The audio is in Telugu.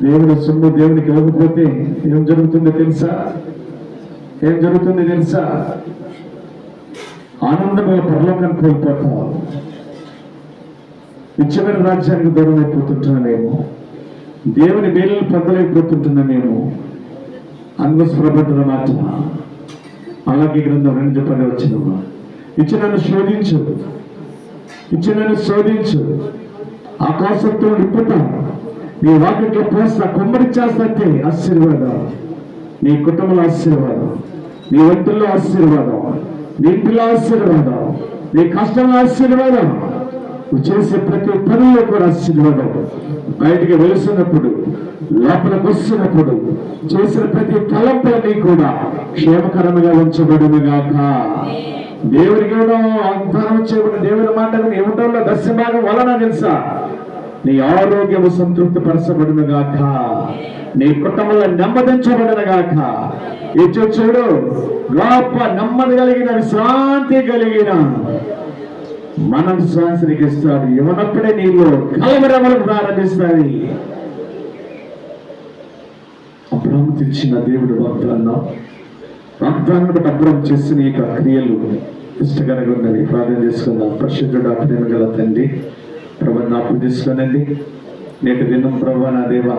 దేవుని సొమ్ము దేవునికి ఇవ్వకపోతే ఏం జరుగుతుందో తెలుసా? ఏం జరుగుతుంది తెలుసా? ఆనందమైన పరలోకాన్ని కోల్పోతాం. నిత్యమైన రాజ్యానికి దూరం అయిపోతుంటున్నామేమో, దేవుని మేలును పొందలేకపోతుంటున్నామేమో. అన్వస్వరపడ్డ మాట అలాగే గ్రంథం 2:10 వచ్చిన ఇచ్చినను శోధించు, ఇచ్చినను శోధించు, ఆకాశంతో నిప్పుతా, నీ వాకిట్లో పోస్తా, కుమ్మరిచ్చేస్తే ఆశీర్వాదం, నీ కుటుంబంలో ఆశీర్వాదం, నీ వంతుల్లో ఆశీర్వాదం, నీ ఇంటిలో ఆశీర్వాదం, నీ కష్టంలో ఆశీర్వాదం, నువ్వు చేసే ప్రతి పనుల్లో కూడా ఆశీర్వాదం. బయటికి వెలుస్తున్నప్పుడు, లోపలికి వస్తున్నప్పుడు చేసిన ప్రతి తలంపులన్నీ కూడా క్షేమకరంగా ఉంచబడును గాక. దేవునికి వాగ్దానం చేయబడిన దేవుని మాటలు ఇవ్వడంలో దశభాగం వలన తెలుసా? నీ ఆరోగ్యము సంతృప్తి పరచబడును గాక, నీ కుటుంబంలో నెమ్మదించబడును గాక. ఇచ్చు చూడు, గొప్ప నెమ్మది కలిగిన, విశ్రాంతి కలిగిన మనం శ్వాసనికి ఇస్తాడు. ఇవ్వనప్పుడే నీలో కలవరములు ప్రారంభిస్తాయి. అబ్రహాము తెచ్చిన దేవుడు వాగ్దానం అబ్రహం చేసిన ఈ క్రియలు ఇష్టకరంగా ఉన్నవి. ప్రార్థన చేసుకుందాం. పరిశుద్ధుడా, ప్రేమ గల తండ్రి, ప్రభువుని జ్ఞాపకం చేసుకోనండి. నేటి దినం ప్రభువా నా దేవా